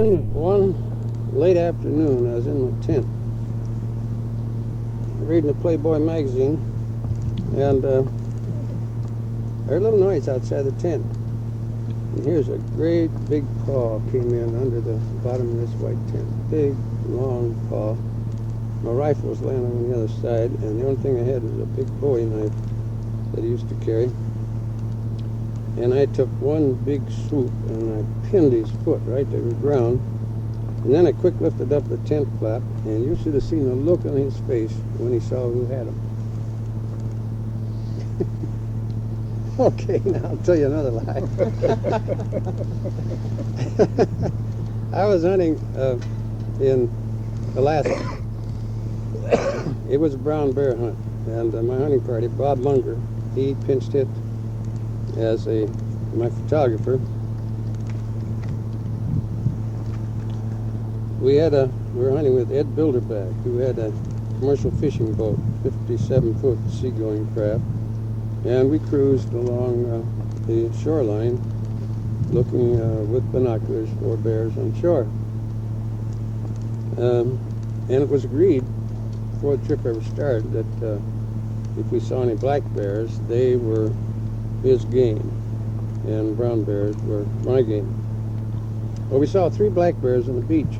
then one late afternoon, I was in my tent reading the Playboy magazine, and I heard a little noise outside the tent. And here's a great big paw came in under the bottom of this white tent. Big, long paw. My rifle was laying on the other side, and the only thing I had was a big Bowie knife that I used to carry. And I took one big swoop, and I pinned his foot right to the ground. And then I quick lifted up the tent flap, and you should have seen the look on his face when he saw who had him. Okay, now I'll tell you another lie. I was hunting in Alaska. It was a brown bear hunt, and my hunting party, Bob Munger, he pinched hit as my photographer. We were hunting with Ed Bilderback, who had a commercial fishing boat, 57-foot seagoing craft, and we cruised along the shoreline looking with binoculars for bears on shore. And it was agreed before the trip ever started that if we saw any black bears, they were his game, and brown bears were my game. Well, we saw 3 black bears on the beach.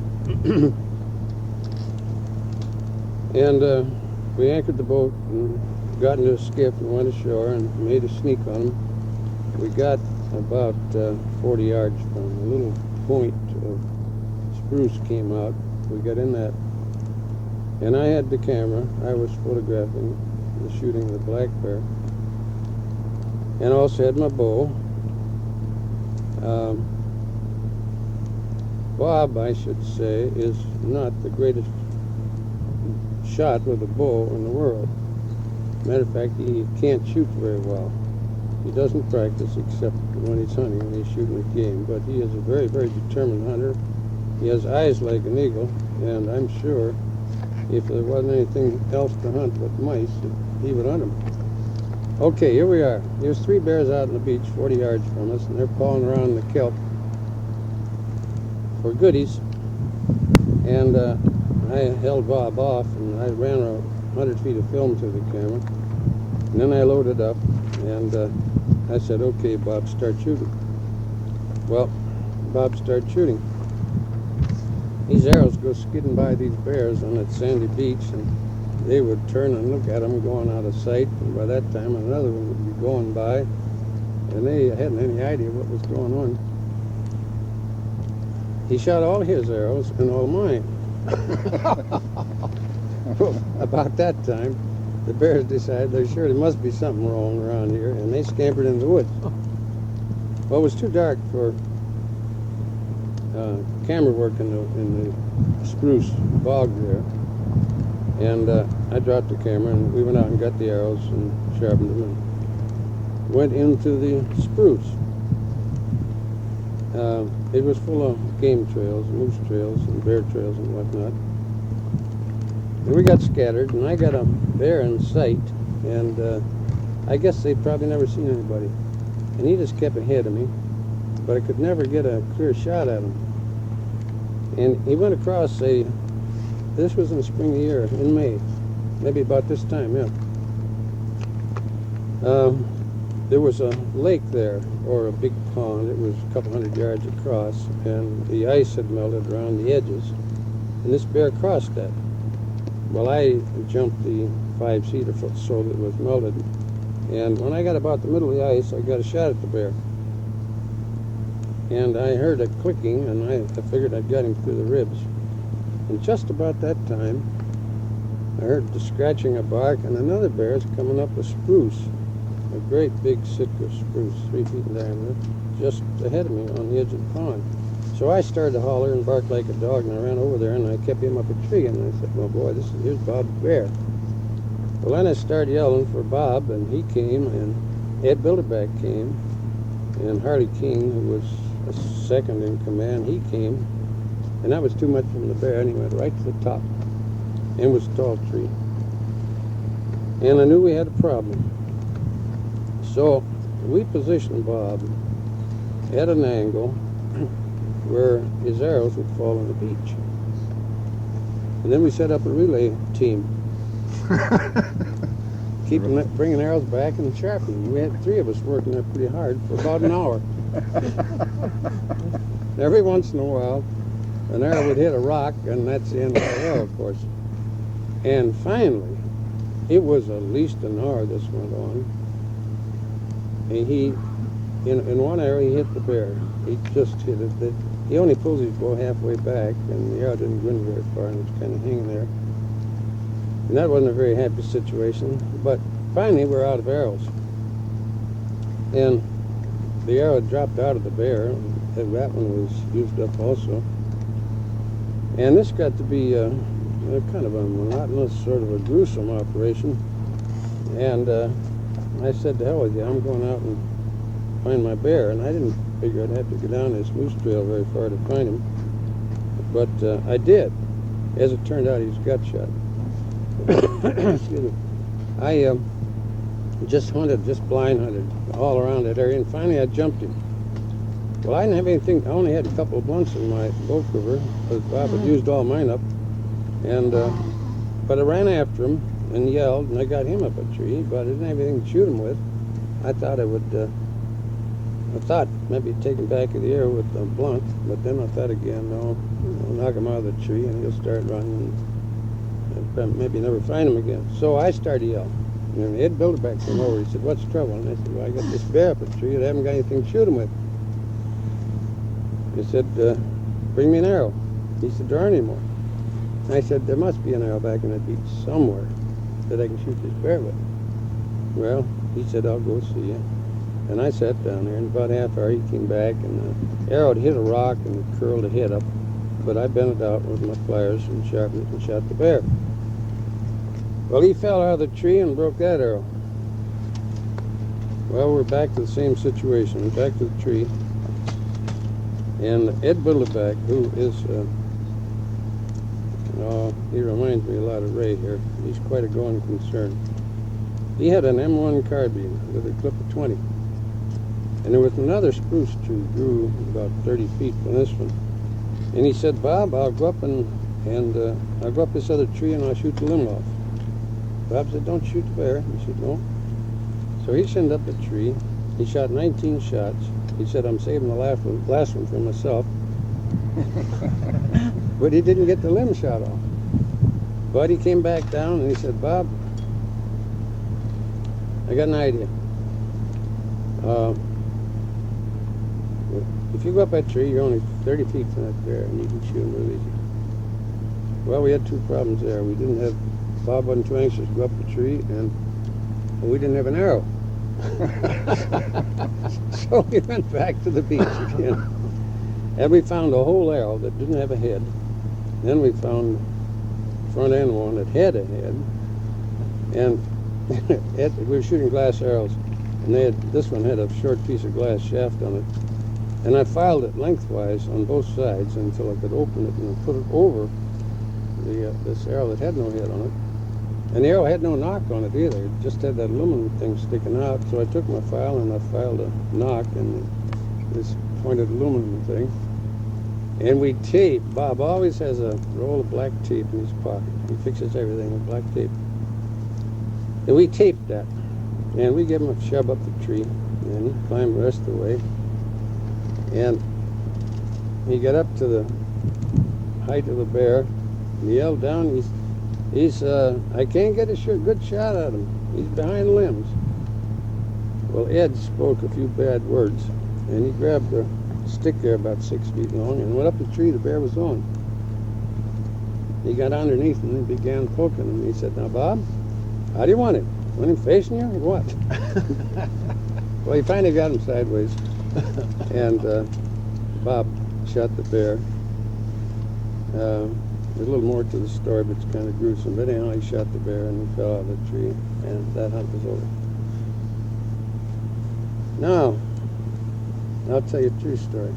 And we anchored the boat and got into a skiff and went ashore and made a sneak on them. We got about 40 yards from a little point of spruce came out. We got in that, and I had the camera. I was photographing the shooting of the black bear, and also had my bow. Bob, I should say, is not the greatest shot with a bow in the world. Matter of fact, he can't shoot very well. He doesn't practice except when he's hunting, when he's shooting with game, but he is a very, very determined hunter. He has eyes like an eagle, and I'm sure if there wasn't anything else to hunt but mice, he would hunt them. Okay, here we are. There's 3 bears out on the beach 40 yards from us, and they're pawing around the kelp for goodies. And I held Bob off, and I ran 100 feet of film to the camera. And then I loaded up, and I said, okay, Bob, start shooting. Well, Bob started shooting. These arrows go skidding by these bears on that sandy beach, and they would turn and look at them going out of sight. And by that time, another one would be going by, and they hadn't any idea what was going on. He shot all his arrows and all mine. About that time, the bears decided there surely must be something wrong around here, and they scampered in the woods. Well, it was too dark for camera work in the spruce bog there, and I dropped the camera, and we went out and got the arrows and sharpened them and went into the spruce. It was full of game trails, moose trails, and bear trails and whatnot. And we got scattered, and I got a bear in sight, and I guess they'd probably never seen anybody. And he just kept ahead of me, but I could never get a clear shot at him. And he went across this was in the spring of the year, in May, maybe about this time, yeah. There was a lake there, or a big pond. It was a couple hundred yards across, and the ice had melted around the edges, and this bear crossed that. Well, I jumped the 5 feet or so that was melted, and when I got about the middle of the ice, I got a shot at the bear. And I heard a clicking, and I figured I'd got him through the ribs. And just about that time, I heard the scratching of bark, and another bear is coming up a spruce, a great big Sitka spruce, 3 feet in diameter, just ahead of me on the edge of the pond. So I started to holler and bark like a dog, and I ran over there, and I kept him up a tree, and I said, well, boy, here's Bob the bear. Well, then I started yelling for Bob, and he came, and Ed Bilderback came, and Harley King, who was a second in command, he came, and that was too much from the bear, and he went right to the top, and it was a tall tree. And I knew we had a problem. So we positioned Bob at an angle where his his arrows would fall on the beach. And then we set up a relay team, bringing arrows back and sharpening. We had 3 of us working there pretty hard for about an hour. Every once in a while, an arrow would hit a rock, and that's the end of the arrow, of course. And finally, it was at least an hour this went on. And in one arrow, he hit the bear. He just hit it. He only pulls his bow halfway back, and the arrow didn't go in very far, and it was kind of hanging there. And that wasn't a very happy situation. But finally, we're out of arrows. And the arrow dropped out of the bear, and that one was used up also. And this got to be kind of a monotonous, sort of a gruesome operation. And I said, to hell with you, I'm going out and find my bear. And I didn't figure I'd have to go down this moose trail very far to find him. But I did. As it turned out, he was gut shot. Excuse me. I just blind hunted all around that area, and finally I jumped him. Well, I didn't have anything. I only had a couple of blunts in my bow quiver, because Bob had used all mine up. And but I ran after him and yelled, and I got him up a tree, but I didn't have anything to shoot him with. I thought I would. I thought maybe take him back of the air with a blunt, but then I thought again, no, I'll knock him out of the tree, and he'll start running, and maybe never find him again. So I started yelling. And Ed Bilderback came over. He said, "What's the trouble?" And I said, "Well, I got this bear up a tree, and I haven't got anything to shoot him with." He said, "Bring me an arrow." He said, "There aren't any more." I said, "There must be an arrow back in that beach somewhere that I can shoot this bear with." Well, he said, "I'll go see you." And I sat down there, and about half hour he came back, and the arrow had hit a rock and it curled the head up. But I bent it out with my pliers and sharpened it and shot the bear. Well, he fell out of the tree and broke that arrow. Well, we're back to the same situation. We're back to the tree. And Ed Bilderback, who is, he reminds me a lot of Ray here. He's quite a going concern. He had an M1 carbine with a clip of 20. And there was another spruce tree, grew about 30 feet from this one. And he said, "Bob, I'll go up and I'll go up this other tree and I'll shoot the limb off." Bob said, "Don't shoot the bear." He said, "No." So he sent up the tree. He shot 19 shots. He said, "I'm saving the last one for myself." But he didn't get the limb shot off. But he came back down and he said, "Bob, I got an idea. If you go up that tree, you're only 30 feet from that bear, and you can shoot him real easy." Well, we had 2 problems there. Bob wasn't too anxious to go up the tree, and we didn't have an arrow. So we went back to the beach again. And we found a whole arrow that didn't have a head. Then we found the front end one that had a head. And we were shooting glass arrows, and this one had a short piece of glass shaft on it. And I filed it lengthwise on both sides until I could open it and put it over this arrow that had no head on it. And the arrow had no knock on it either. It just had that aluminum thing sticking out. So I took my file and I filed a knock in this pointed aluminum thing. And we taped. Bob always has a roll of black tape in his pocket. He fixes everything with black tape. And we taped that. And we gave him a shove up the tree. And he climbed the rest of the way. And he got up to the height of the bear. And he yelled down. I can't get a good shot at him. He's behind the limbs. Well, Ed spoke a few bad words, and he grabbed a stick there about 6 feet long and went up the tree the bear was on. He got underneath and he began poking him. He said, "Now, Bob, how do you want him? Want him facing you or what?" Well, he finally got him sideways, and Bob shot the bear. There's a little more to the story, but it's kind of gruesome. But anyhow, he shot the bear and he fell out of the tree, and that hunt was over. Now, I'll tell you a true story.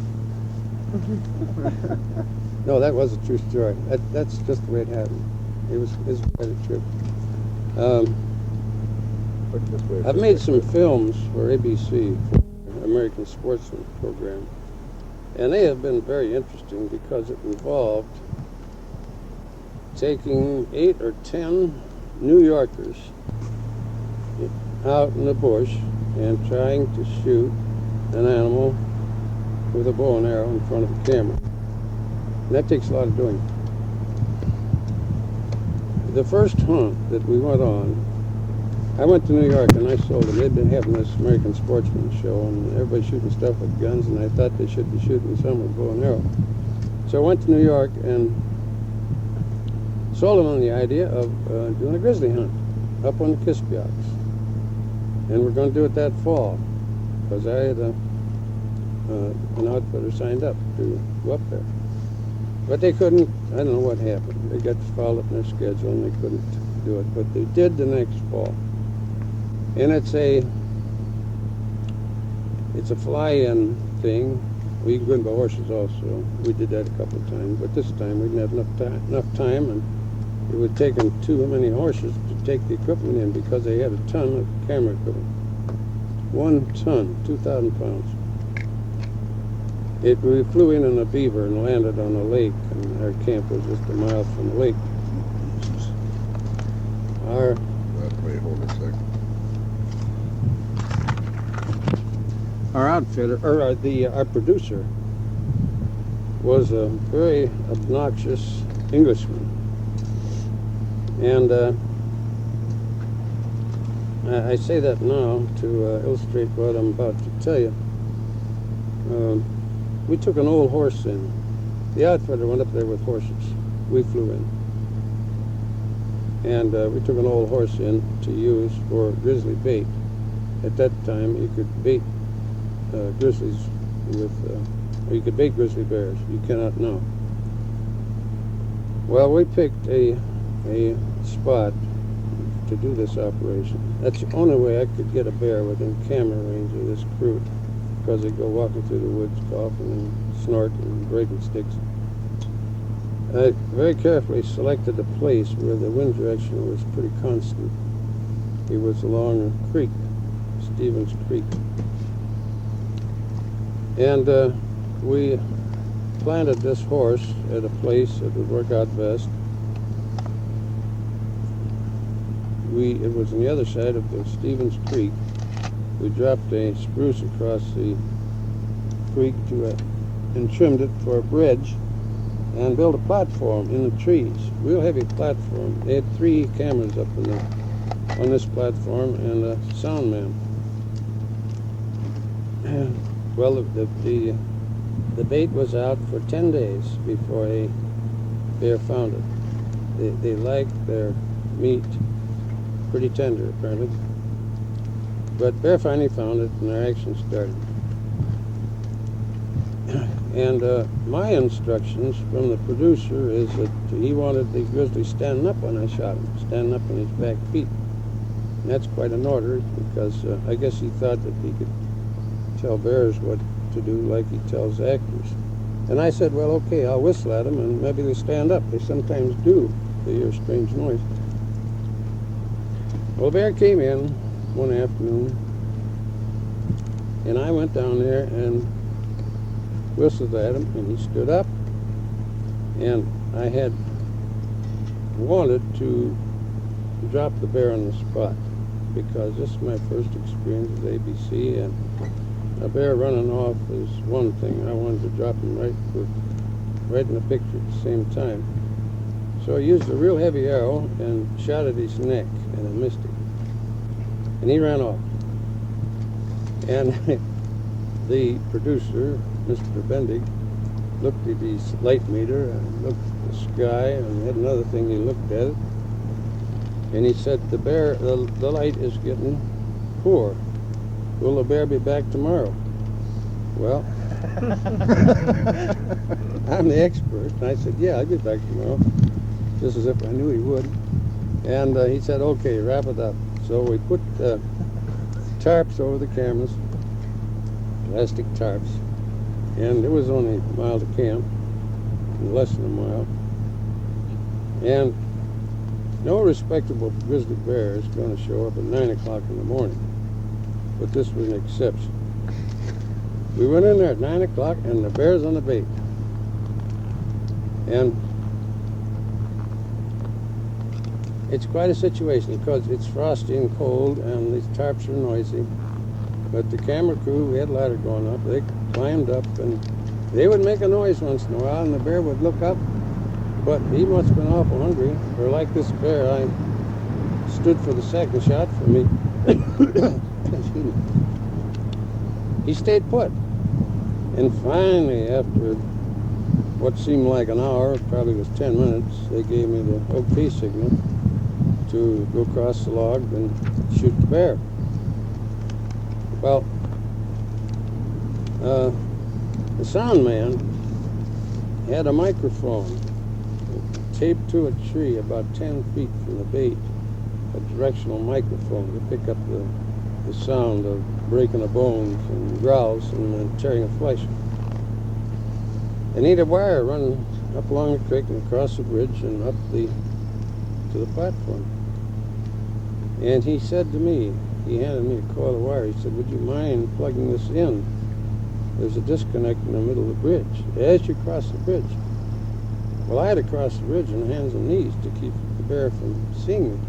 No, that was a true story. That's just the way it happened. It was quite a trip. I've made some films for ABC, for American Sportsman program, And they have been very interesting because it involved taking 8 or 10 New Yorkers out in the bush and trying to shoot an animal with a bow and arrow in front of a camera. And that takes a lot of doing. The first hunt that we went on, I went to New York and I sold them. They'd been having this American Sportsman show and everybody shooting stuff with guns, and I thought they should be shooting some with bow and arrow. So I went to New York and sold them on the idea of doing a grizzly hunt up on the Kispioks. And we're going to do it that fall because I had an outfitter signed up to go up there. But they couldn't, I don't know what happened. They got fouled up in their schedule and they couldn't do it. But they did the next fall. And it's a fly-in thing. We can go in by horses also. We did that a couple of times. But this time we didn't have enough time, and it would take them too many horses to take the equipment in because they had a ton of camera equipment. 1 ton, 2,000 pounds. We flew in a beaver and landed on a lake, and our camp was just a mile from the lake. Wait, hold a second. Our outfitter, or our producer, was a very obnoxious Englishman, and I say that now to illustrate what I'm about to tell you. We took an old horse in. The outfitter went up there with horses. We flew in. And we took an old horse in to use for grizzly bait. At that time, you could bait grizzlies with, or you could bait grizzly bears. You cannot now. Well, we picked a spot to do this operation. That's the only way I could get a bear within camera range of this crew, because they go walking through the woods, coughing and snorting and breaking sticks. I very carefully selected a place where the wind direction was pretty constant. It was along a creek, Stevens Creek. And we planted this horse at a place that would work out best. It was on the other side of the Stevens Creek. We dropped a spruce across the creek and trimmed it for a bridge and built a platform in the trees, real heavy platform. They had 3 cameras up on this platform and a sound man. Well, the bait was out for 10 days before a bear found it. They liked their meat pretty tender, apparently. But bear finally found it, and our action started. And my instructions from the producer is that he wanted the grizzly standing up when I shot him, standing up on his back feet. And that's quite an order, because I guess he thought that he could tell bears what to do like he tells actors. And I said, well, okay, I'll whistle at them, and maybe they stand up. They sometimes do. They hear a strange noise. Well, the bear came in one afternoon, and I went down there and whistled at him, and he stood up, and I had wanted to drop the bear on the spot, because this is my first experience with ABC, and a bear running off is one thing. I wanted to drop him right in the picture at the same time. So I used a real heavy arrow and shot at his neck, and I missed him. And he ran off. And the producer, Mr. Bendig, looked at his light meter and looked at the sky, and had another thing, he looked at it. And he said, the light is getting poor. Will the bear be back tomorrow? Well, I'm the expert. And I said, yeah, I'll be back tomorrow. Just as if I knew he would. And he said, okay, wrap it up. So we put tarps over the cameras, plastic tarps. And it was only a mile to camp, less than a mile. And no respectable grizzly bear is going to show up at 9 o'clock in the morning. But this was an exception. We went in there at 9 o'clock, and the bear's on the bait. And it's quite a situation because it's frosty and cold, and these tarps are noisy. But the camera crew, we had a ladder going up, they climbed up, and they would make a noise once in a while, and the bear would look up, but he must have been awful hungry, or like this bear, I stood for the second shot for me. Excuse me. He stayed put. And finally, after what seemed like an hour, it probably was 10 minutes, they gave me the OK signal to go across the log and shoot the bear. Well, the sound man had a microphone taped to a tree about 10 feet from the bait, a directional microphone to pick up the sound of breaking of bones and growls and tearing of flesh. And he had a wire running up along the creek and across the bridge and up to the platform. And he said to me, he handed me a coil of wire, he said, would you mind plugging this in? There's a disconnect in the middle of the bridge, as you cross the bridge. Well, I had to cross the bridge on hands and knees to keep the bear from seeing me.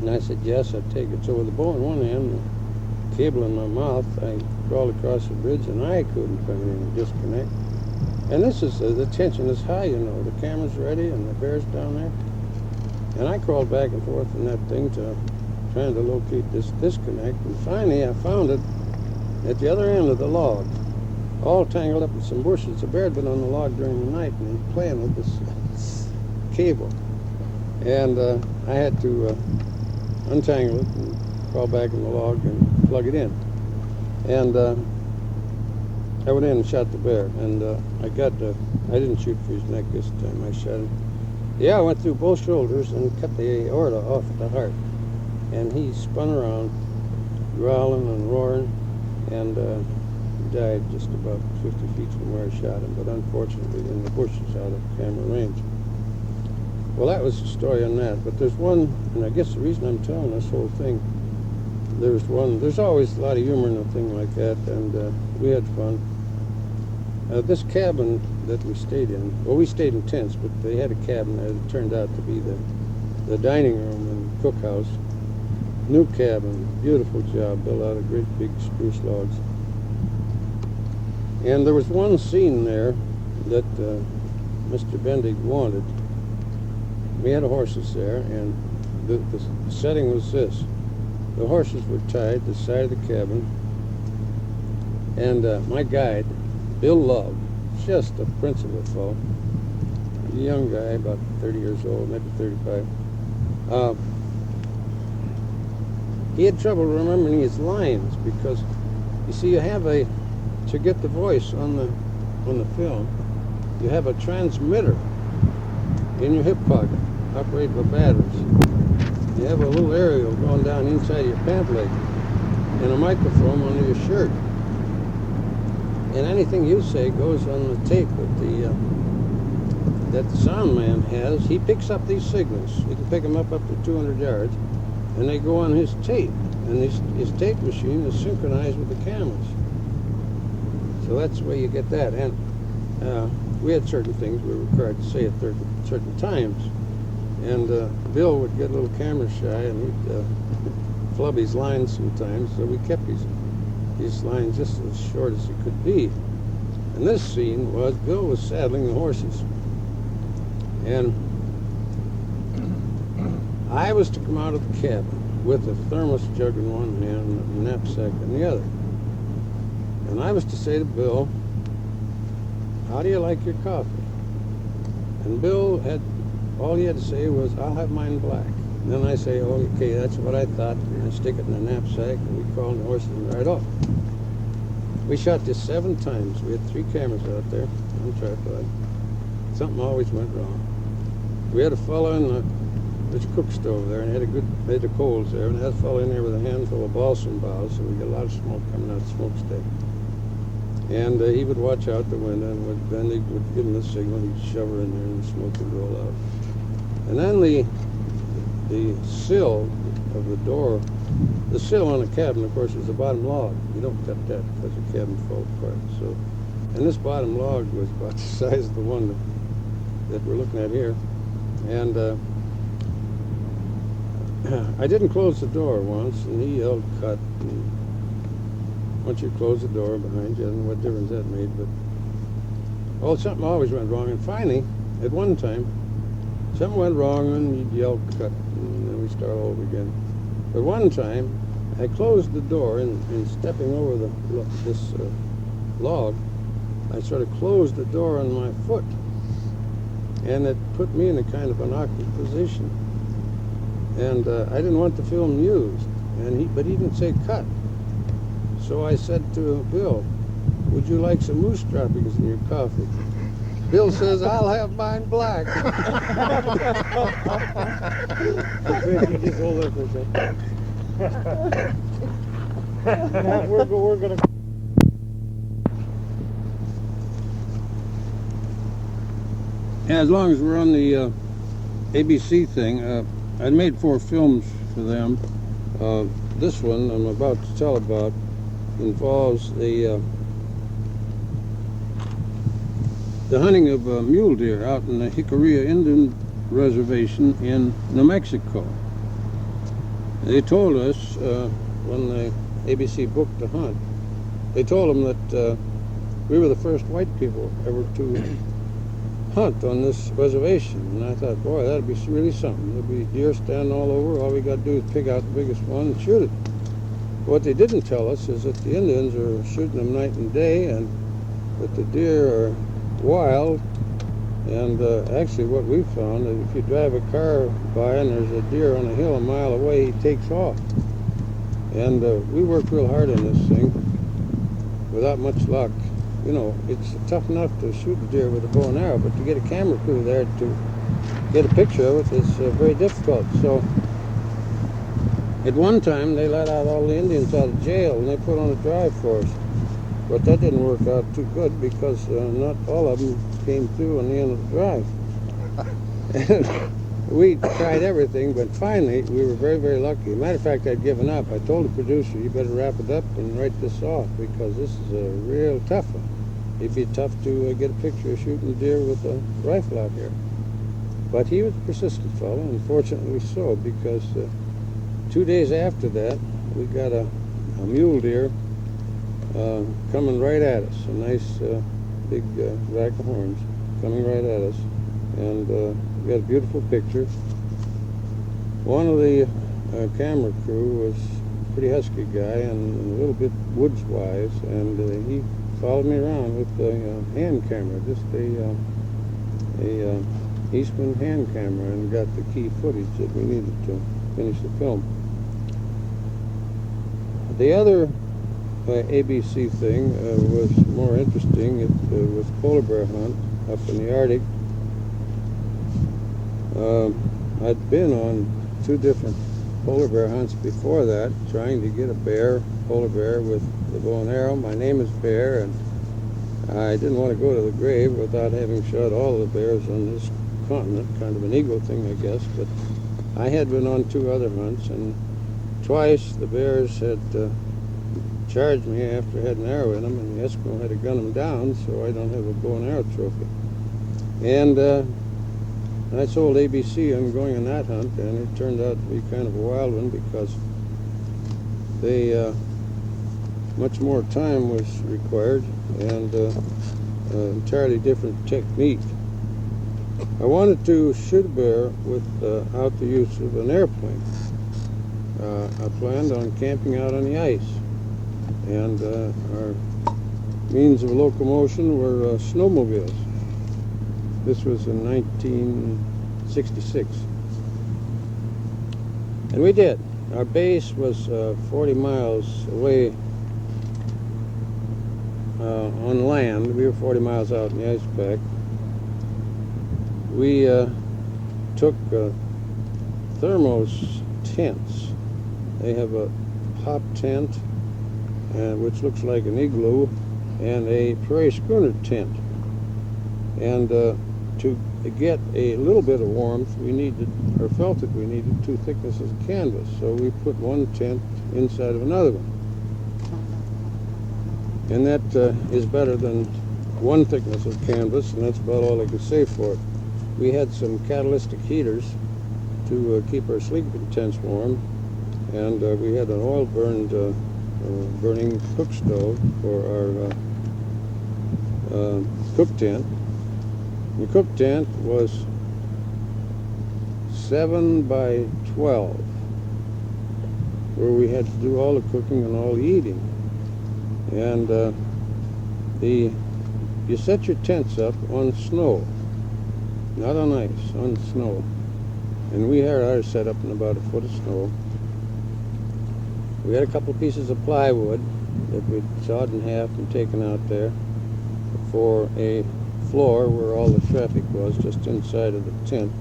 And I said, yes, I'd take it. So with the bow in one hand, the cable in my mouth, I crawled across the bridge, and I couldn't find any disconnect. And this is, the tension is high, you know. The camera's ready, and the bear's down there. And I crawled back and forth in that thing trying to locate this disconnect. And finally, I found it at the other end of the log, all tangled up in some bushes. The bear had been on the log during the night, and he was playing with this cable. And I had to untangle it and crawl back in the log and plug it in. And I went in and shot the bear, and I didn't shoot for his neck this time. I shot him. Yeah, I went through both shoulders and cut the aorta off at the heart. And he spun around, growling and roaring, and died just about 50 feet from where I shot him, but unfortunately in the bushes out of camera range. Well, that was the story on that, but there's one, and I guess the reason I'm telling this whole thing, there's always a lot of humor in a thing like that, and we had fun. This cabin that we stayed in, well, we stayed in tents, but they had a cabin there that turned out to be the dining room and cookhouse. New cabin, beautiful job, built out of great big spruce logs. And there was one scene there that Mr. Bendig wanted. We had horses there, and the setting was this. The horses were tied to the side of the cabin, and my guide, Bill Love, just a principal fellow, a young guy, about 30 years old, maybe 35. He had trouble remembering his lines because, you see, you have to get the voice on the film, you have a transmitter in your hip pocket, operated by batteries. You have a little aerial going down inside your pant leg, and a microphone under your shirt. And anything you say goes on the tape that the sound man has. He picks up these signals. He can pick them up to 200 yards, and they go on his tape. And his tape machine is synchronized with the cameras. So that's the way you get that. And we had certain things we were required to say at certain times. And Bill would get a little camera shy, and he'd flub his lines sometimes, so we kept his lines just as short as it could be. And this scene was Bill was saddling the horses, and I was to come out of the cabin with a thermos jug in one hand and a knapsack in the other. And I was to say to Bill, how do you like your coffee? And Bill all he had to say was, I'll have mine black. And then I say, oh, okay, that's what I thought. And I stick it in the knapsack, and we crawl on the horse and ride off. We shot this 7 times. We had 3 cameras out there on tripod. Something always went wrong. We had a fellow in this cook stove there, and had the coals there, and had a fellow in there with a handful of balsam boughs, so we got a lot of smoke coming out of the smokestack. And he would watch out the window, and then he would give him the signal, he'd shove her in there, and the smoke would roll out. And then the sill of the door The sill on the cabin, of course, is the bottom log. You don't cut that because the cabin falls apart. So, and this bottom log was about the size of the one that we're looking at here. And I didn't close the door once, and he yelled, "Cut!" And once you close the door behind you, I don't know what difference that made, but something always went wrong. And finally, at one time, something went wrong, and he'd yell, "Cut!" and then we start all over again. But one time, I closed the door, and stepping over this log, I sort of closed the door on my foot, and it put me in a kind of an awkward position. And I didn't want the film used, but he didn't say cut. So I said to Bill, "Would you like some moose droppings in your coffee?" Bill says, "I'll have mine black." You just hold up for a second. We're going to... Yeah, as long as we're on the ABC thing, I made 4 films for them. This one I'm about to tell about involves the hunting of mule deer out in the Jicarilla Indian Reservation in New Mexico. They told us when the ABC booked the hunt, they told them that we were the first white people ever to hunt on this reservation. And I thought, boy, that'd be really something. There'd be deer standing all over. All we got to do is pick out the biggest one and shoot it. What they didn't tell us is that the Indians are shooting them night and day, and that the deer are wild. And actually what we found is if you drive a car by and there's a deer on a hill a mile away, he takes off. And we worked real hard on this thing without much luck. You know, it's tough enough to shoot a deer with a bow and arrow, but to get a camera crew there to get a picture of it is very difficult. So at one time they let out all the Indians out of jail and they put on a drive for us. But that didn't work out too good because not all of them came through on the end of the drive. And we tried everything, but finally we were very, very lucky. Matter of fact, I'd given up. I told the producer, "You better wrap it up and write this off because this is a real tough one. It'd be tough to get a picture of shooting a deer with a rifle out here." But he was a persistent fellow, unfortunately so, because 2 days after that, we got a mule deer coming right at us, a nice big rack of horns coming right at us, and we got a beautiful picture. One of the camera crew was a pretty husky guy and a little bit woods-wise, and he followed me around with a hand camera, just a Eastman hand camera, and got the key footage that we needed to finish the film. The other ABC thing was more interesting. It was polar bear hunt up in the Arctic. I'd been on 2 different polar bear hunts before that, trying to get a polar bear with the bow and arrow. My name is Bear, and I didn't want to go to the grave without having shot all the bears on this continent, kind of an ego thing, I guess. But I had been on 2 other hunts, and twice the bears had charged me after I had an arrow in them, and the Eskimo had to gun them down, so I don't have a bow and arrow trophy. And I told ABC I'm going on that hunt, and it turned out to be kind of a wild one because they much more time was required and entirely different technique. I wanted to shoot a bear without the use of an airplane. I planned on camping out on the ice, and our means of locomotion were snowmobiles. This was in 1966. And we did. Our base was 40 miles away on land. We were 40 miles out in the ice pack. We took thermos tents. They have a pop tent, which looks like an igloo, and a prairie schooner tent. And to get a little bit of warmth, we needed, or felt that we needed, 2 thicknesses of canvas. So we put one tent inside of another one. And that is better than 1 thickness of canvas, and that's about all I could say for it. We had some catalytic heaters to keep our sleeping tents warm, and we had an oil-burning cook stove for our cook tent. The cook tent was 7 by 12, where we had to do all the cooking and all the eating. And you set your tents up on snow, not on ice, on snow. And we had ours set up in about 1 foot of snow. We had a couple pieces of plywood that we'd sawed in half and taken out there for a floor where all the traffic was, just inside of the tent.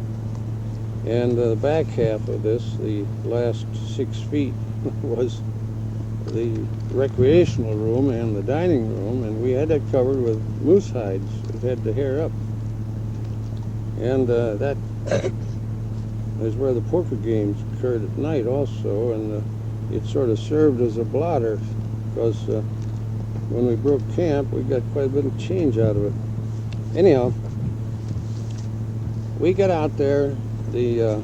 And the back half of this, the last 6 feet, was the recreational room and the dining room, and we had that covered with moose hides. It had the hair up. And that is where the poker games occurred at night also, and it sort of served as a blotter, because when we broke camp, we got quite a bit of change out of it. Anyhow, we got out there to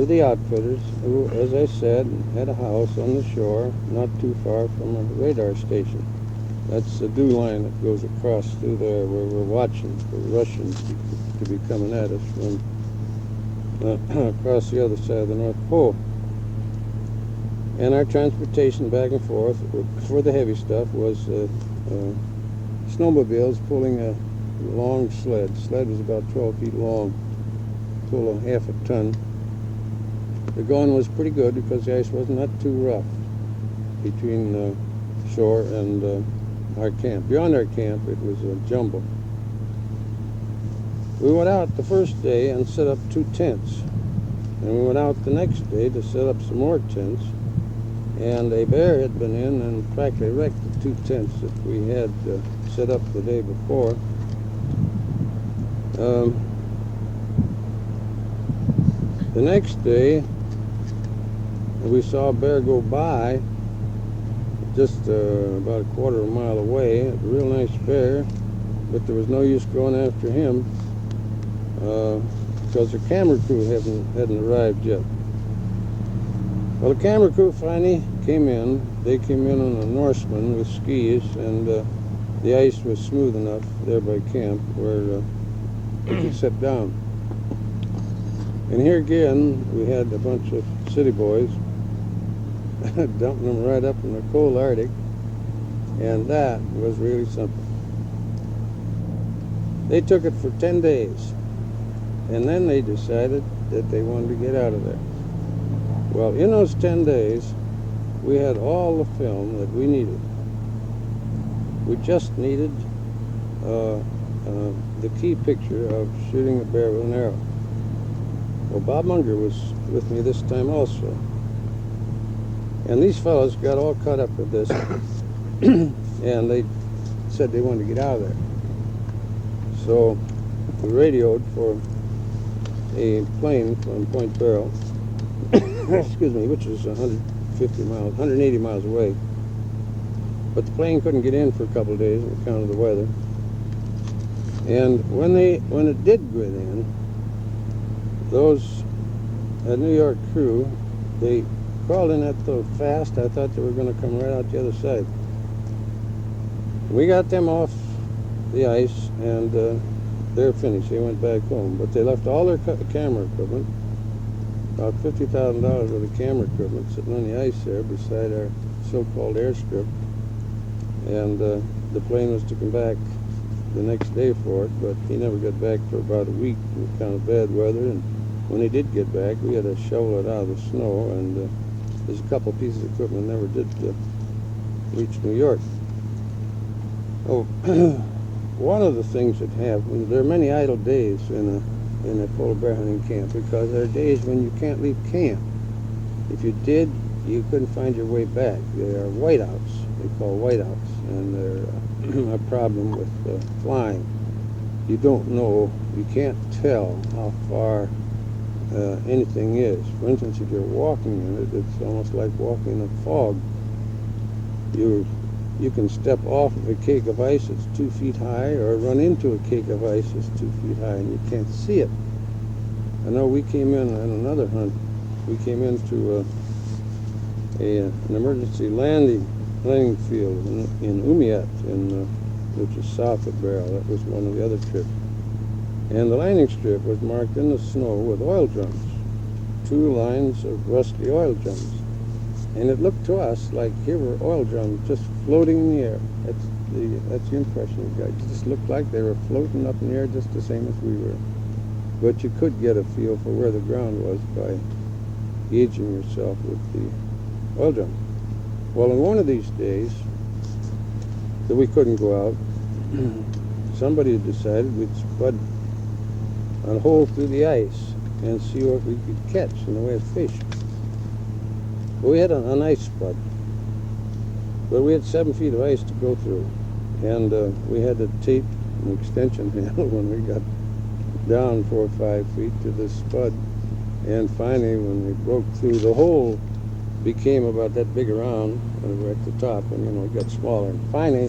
the outfitters, who, as I said, had a house on the shore, not too far from a radar station. That's the dew line that goes across through there, where we're watching for the Russians to be coming at us from across the other side of the North Pole. And our transportation back and forth for the heavy stuff was snowmobiles pulling a long sled. The sled was about 12 feet long, pull a half a ton. The going was pretty good because the ice was not too rough between shore and our camp. Beyond our camp, it was a jumble. We went out the first day and set up 2 tents. And we went out the next day to set up some more tents. And a bear had been in and practically wrecked the 2 tents that we had set up the day before. The next day, we saw a bear go by just about a 1/4 mile away. A real nice bear, but there was no use going after him because the camera crew hadn't arrived yet. Well, the camera crew finally came in. They came in on a Norseman with skis, and the ice was smooth enough there by camp where we could sit down. And here again, we had a bunch of city boys dumping them right up in the cold Arctic, and that was really something. They took it for 10 days, and then they decided that they wanted to get out of there. Well, in those 10 days, we had all the film that we needed. We just needed the key picture of shooting a bear with an arrow. Well, Bob Munger was with me this time also. And these fellows got all caught up with this, and they said they wanted to get out of there. So we radioed for a plane from Point Barrow, excuse me, which is 180 miles away. But the plane couldn't get in for a couple of days on account of the weather. And when it did get in, those New York crew, they crawled in that so fast, I thought they were going to come right out the other side. We got them off the ice, and they're finished. They went back home. But they left all their camera equipment, about $50,000 worth of camera equipment, sitting on the ice there beside our so-called airstrip. And the plane was to come back the next day for it, but he never got back for about a week with kind of bad weather. And when he did get back, we had to shovel it out of the snow, and there's a couple pieces of equipment never did reach New York. Oh, one of the things that happened, there are many idle days in a polar bear hunting camp, because there are days when you can't leave camp. If you did, you couldn't find your way back. They are whiteouts. They call whiteouts, and they're a problem with flying. You don't know, you can't tell how far anything is. For instance, if you're walking in it, it's almost like walking in a fog. You can step off of a cake of ice that's 2 feet high, or run into a cake of ice that's 2 feet high, and you can't see it. I know we came in on another hunt. We came into an emergency landing field in Umiat, which is south of Barrel. That was one of the other trips. And the landing strip was marked in the snow with oil drums, 2 lines of rusty oil drums. And it looked to us like here were oil drums just floating in the air. That's the impression you got. It just looked like they were floating up in the air just the same as we were. But you could get a feel for where the ground was by gauging yourself with the oil drum. Well, on one of these days that we couldn't go out, somebody had decided we'd spud a hole through the ice and see what we could catch in the way of fish. Well, we had a nice spud, but we had 7 feet of ice to go through, and we had to tape an extension handle when we got down 4 or 5 feet to the spud. And finally, when we broke through, the hole became about that big around when we were at the top, and it got smaller. And finally,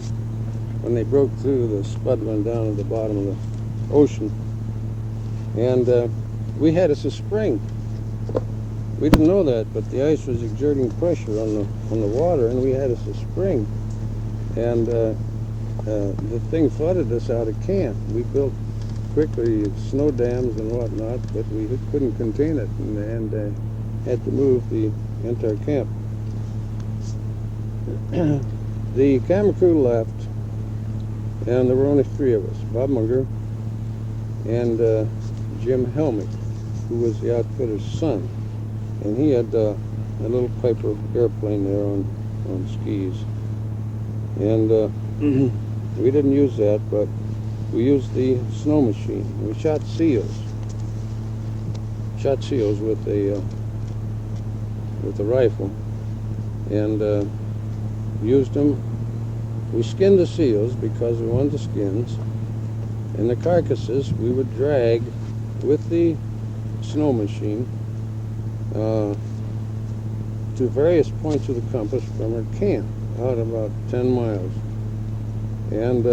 when they broke through, the spud went down to the bottom of the ocean, and we had us a spring. We didn't know that, but the ice was exerting pressure on the water, and we had us a spring. And the thing flooded us out of camp. We built quickly snow dams and whatnot, but we couldn't contain it, and had to move the entire camp. The camera crew left, and there were only 3 of us: Bob Munger and Jim Helmick, who was the outfitter's son. And he had a little Piper airplane there on skis. And we didn't use that, but we used the snow machine. We shot seals. Shot seals with a rifle, and used them. We skinned the seals because we wanted the skins, and the carcasses we would drag with the snow machine to various points of the compass from our camp, out about 10 miles. And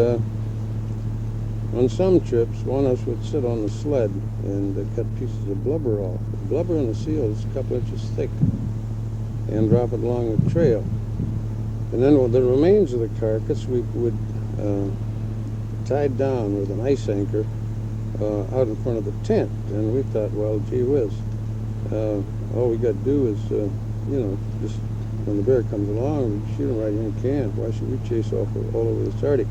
on some trips, one of us would sit on the sled and cut pieces of blubber off. The blubber in the seal is a couple inches thick, and drop it along the trail. And then with the remains of the carcass, we would tie it down with an ice anchor out in front of the tent. And we thought, well, gee whiz, all we got to do is, just when the bear comes along, we shoot him right in camp. Why should we chase off all over this Arctic?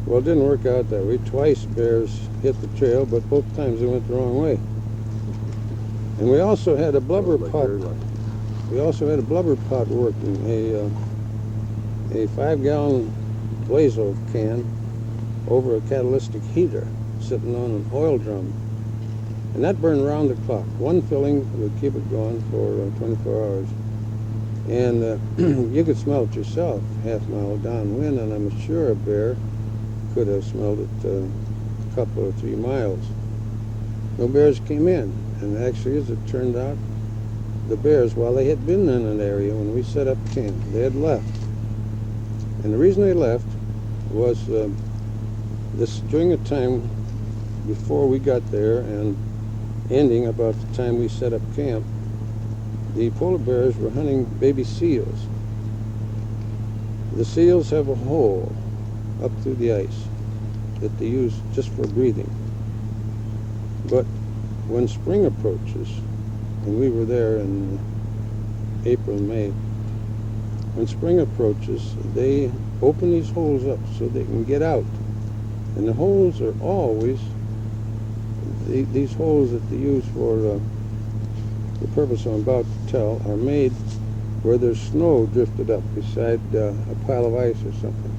Well, it didn't work out that way. Twice bears hit the trail, but both times they went the wrong way. And we also had a blubber pot. We also had a blubber pot working, a 5-gallon Blazo can over a catalytic heater sitting on an oil drum. And that burned round the clock. One filling would keep it going for 24 hours. And you could smell it yourself half a mile downwind, and I'm sure a bear could have smelled it a couple or 3 miles. No bears came in, and actually, as it turned out, the bears, while they had been in an area when we set up camp, they had left. And the reason they left was during the time before we got there and ending about the time we set up camp, the polar bears were hunting baby seals. The seals have a hole up through the ice that they use just for breathing. But when spring approaches, and we were there in April, May, when spring approaches, they open these holes up so they can get out. And the holes are always, these holes that they use for the purpose I'm about to tell, are made where there's snow drifted up beside a pile of ice or something.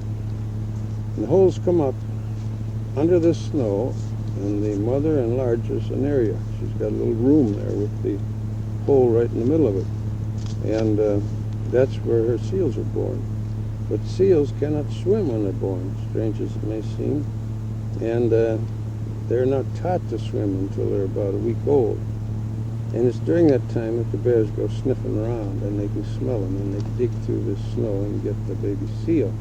And the holes come up under this snow, and the mother enlarges an area. She's got a little room there with the hole right in the middle of it. And that's where her seals are born. But seals cannot swim when they're born, strange as it may seem. And they're not taught to swim until they're about a week old. And it's during that time that the bears go sniffing around, and they can smell them, and they dig through the snow and get the baby seal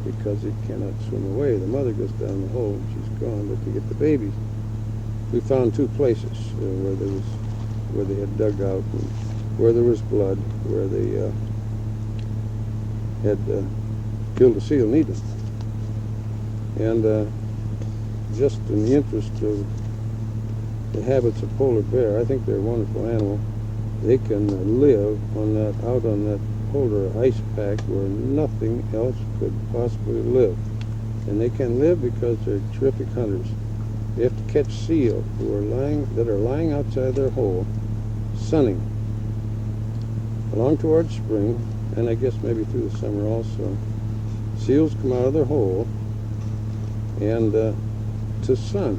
because it cannot swim away. The mother goes down the hole and she's gone, but to get the babies. We found two places where they had dug out, and where there was blood, where they had killed a seal needle. And just in the interest of the habits of polar bear, I think they're a wonderful animal. They can live out on that polar ice pack where nothing else could possibly live. And they can live because they're terrific hunters. They have to catch seal that are lying outside their hole, sunning, along towards spring, and I guess maybe through the summer also. Seals come out of their hole and to sun,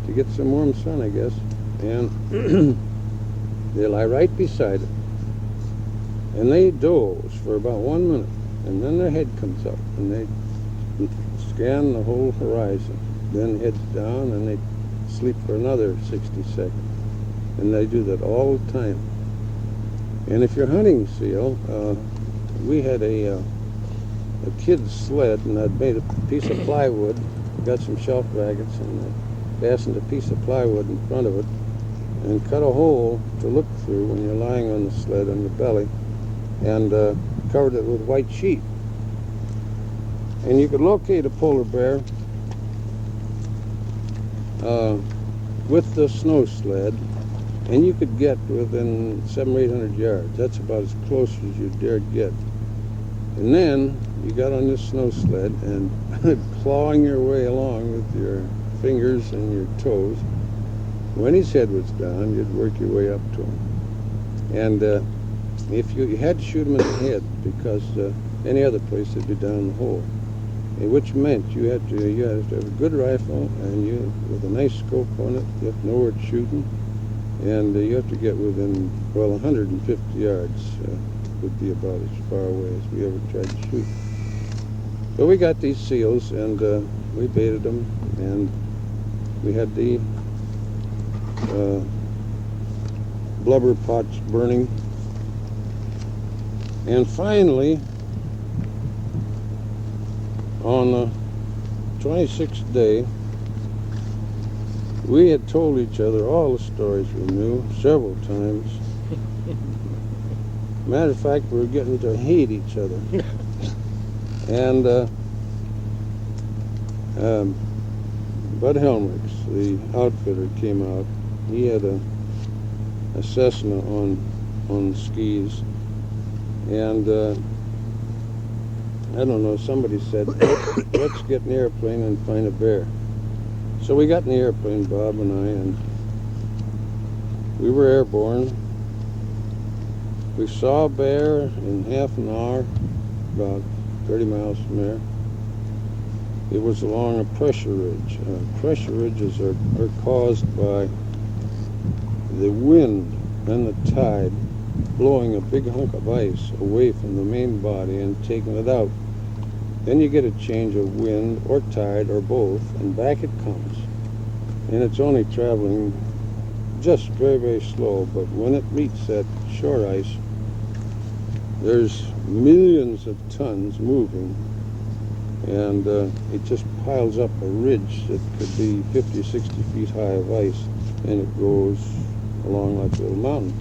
to get some warm sun, I guess, and they lie right beside it, and they doze for about 1 minute, and then their head comes up, and they scan the whole horizon, then heads down, and they sleep for another 60 seconds, and they do that all the time. And if you're hunting seal, we had a kid's sled, and I'd made a piece of plywood, got some shelf raggets, and fastened a piece of plywood in front of it, and cut a hole to look through when you're lying on the sled on your belly, and covered it with white sheet. And you could locate a polar bear with the snow sled, and you could get within 700 or 800 yards. That's about as close as you dared get. And then you got on this snow sled and clawing your way along with your fingers and your toes. When his head was down, you'd work your way up to him. And if you had to shoot him in the head, because any other place would be down the hole, which meant you had to have a good rifle, and you with a nice scope on it. You have to know where it's shooting, and you have to get within 150 yards. Would be about as far away as we ever tried to shoot. So we got these seals, and we baited them, and we had the blubber pots burning. And finally, on the 26th day, we had told each other all the stories we knew several times. Matter of fact, we were getting to hate each other. And Bud Helmrich, the outfitter, came out. He had a Cessna on skis, and I don't know, somebody said, let's get in the airplane and find a bear. So we got in the airplane, Bob and I, and we were airborne. We saw a bear in half an hour, about 30 miles from there. It was along a pressure ridge. Pressure ridges are caused by the wind and the tide blowing a big hunk of ice away from the main body and taking it out. Then you get a change of wind or tide or both, and back it comes. And it's only traveling just very, very slow, but when it meets that shore ice, there's millions of tons moving, and it just piles up a ridge that could be 50, 60 feet high of ice, and it goes along like a little mountain.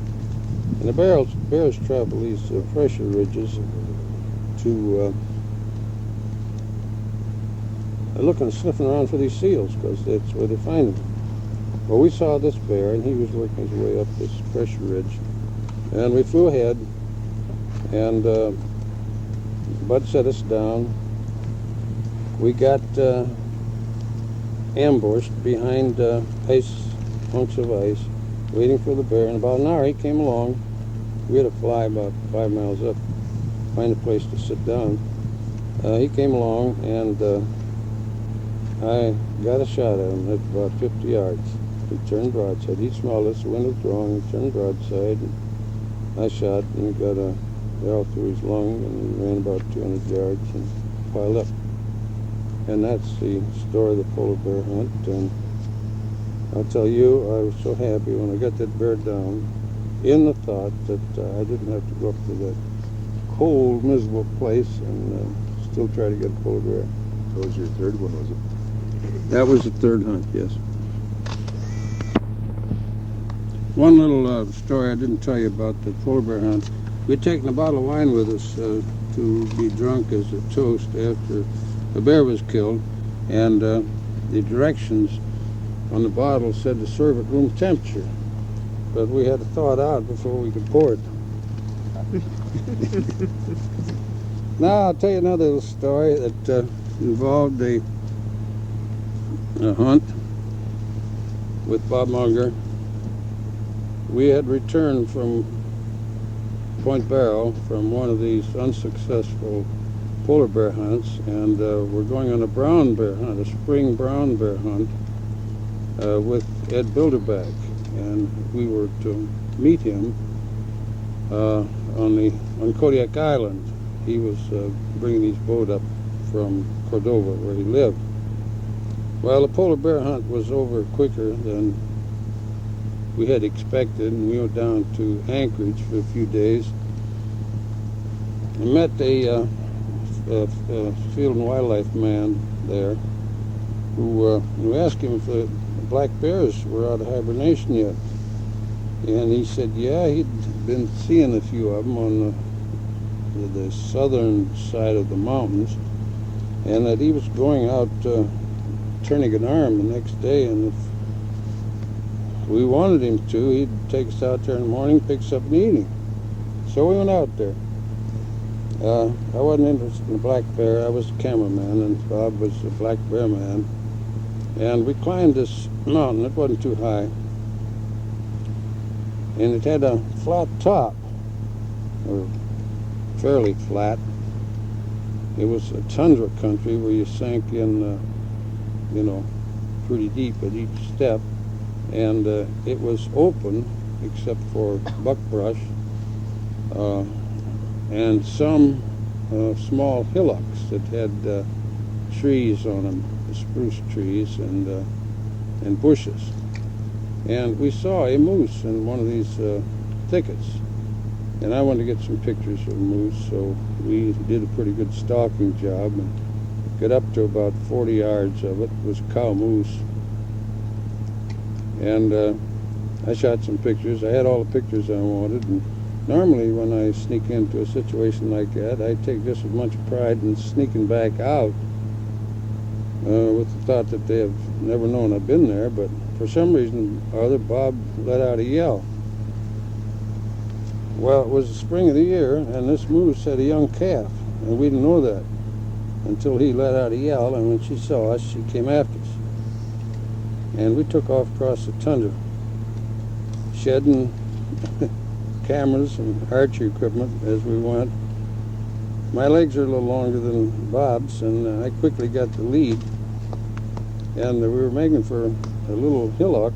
And the bears travel these pressure ridges to looking, sniffing around for these seals, because that's where they find them. Well, we saw this bear, and he was working his way up this pressure ridge, and we flew ahead, and Bud set us down. We got ambushed behind hunks of ice, waiting for the bear. In about an hour, he came along. We had to fly about 5 miles up, find a place to sit down. He came along, and I got a shot at him at about 50 yards. He turned broadside. He smelled us. The wind was wrong. He turned broadside. And I shot and got a all through his lung, and he ran about 200 yards and piled up. And that's the story of the polar bear hunt. And I'll tell you, I was so happy when I got that bear down, in the thought that I didn't have to go up to that cold, miserable place and still try to get a polar bear. That was your third one, was it? That was the third hunt, yes. One little story I didn't tell you about the polar bear hunt. We'd taken a bottle of wine with us to be drunk as a toast after the bear was killed, and the directions on the bottle said to serve at room temperature, but we had to thaw it out before we could pour it. Now I'll tell you another little story that involved a hunt with Bob Munger. We had returned from Point Barrow from one of these unsuccessful polar bear hunts, and we're going on a brown bear hunt, a spring brown bear hunt with Ed Bilderback, and we were to meet him on Kodiak Island. He was bringing his boat up from Cordova, where he lived. Well, the polar bear hunt was over quicker than we had expected, and we went down to Anchorage for a few days. I met a field and wildlife man there who we asked him if the black bears were out of hibernation yet, and he said yeah, he'd been seeing a few of them on the southern side of the mountains, and that he was going out turning an arm the next day, and if we wanted him to, he'd take us out there in the morning, pick us up and eat him. So we went out there. I wasn't interested in the black bear. I was a cameraman, and Bob was a black bear man. And we climbed this mountain. It wasn't too high, and it had a flat top, or fairly flat. It was a tundra country where you sank in, pretty deep at each step, and it was open except for buckbrush and some small hillocks that had trees on them, spruce trees and bushes. And we saw a moose in one of these thickets, and I wanted to get some pictures of the moose, so we did a pretty good stalking job and got up to about 40 yards of it. It was a cow moose, and I shot some pictures. I had all the pictures I wanted, and normally when I sneak into a situation like that, I take just as much pride in sneaking back out with the thought that they have never known I've been there, but for some reason or other, Bob let out a yell. Well, it was the spring of the year, and this moose had a young calf, and we didn't know that until he let out a yell, and when she saw us, she came after us. And we took off across the tundra, shedding cameras and archery equipment as we went. My legs are a little longer than Bob's, and I quickly got the lead, and we were making for a little hillock.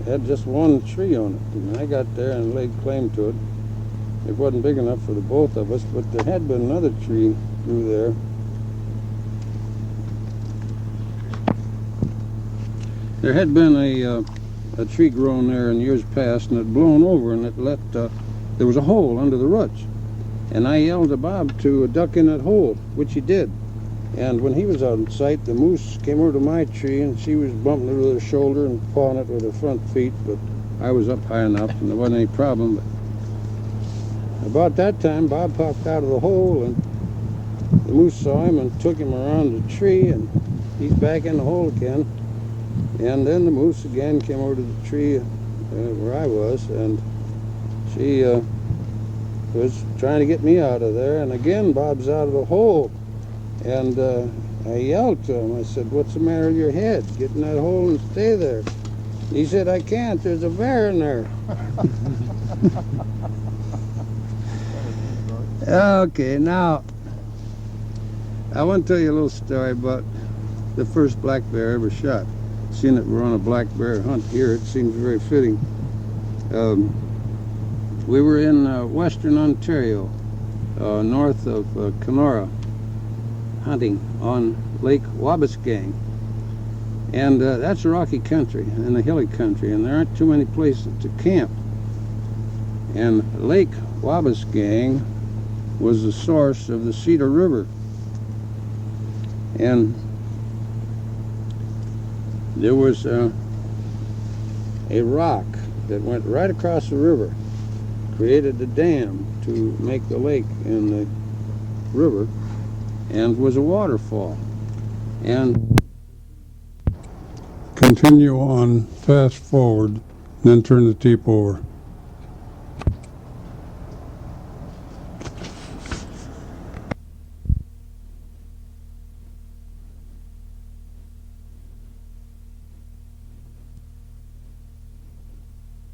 It had just one tree on it, and I got there and laid claim to it. It wasn't big enough for the both of us, but there had been another tree through there. There had been a tree grown there in years past, and it had blown over, and it let there was a hole under the roots, and I yelled to Bob to duck in that hole, which he did. And when he was out of sight, the moose came over to my tree, and she was bumping it with her shoulder and pawing it with her front feet, but I was up high enough and there wasn't any problem. But about that time, Bob popped out of the hole, and the moose saw him and took him around the tree, and he's back in the hole again. And then the moose again came over to the tree where I was, and she was trying to get me out of there, and again Bob's out of the hole. And I yelled to him. I said, "What's the matter with your head? Get in that hole and stay there." He said, "I can't. There's a bear in there." Okay, now I want to tell you a little story about the first black bear I ever shot. Seeing that we're on a black bear hunt here, it seems very fitting. We were in Western Ontario, north of Kenora, hunting on Lake Wabasgang. And that's a rocky country and a hilly country, and there aren't too many places to camp. And Lake Wabasgang was the source of the Cedar River. And there was a rock that went right across the river, created a dam to make the lake in the river, and was a waterfall. And Continue on, fast forward, then turn the tape over.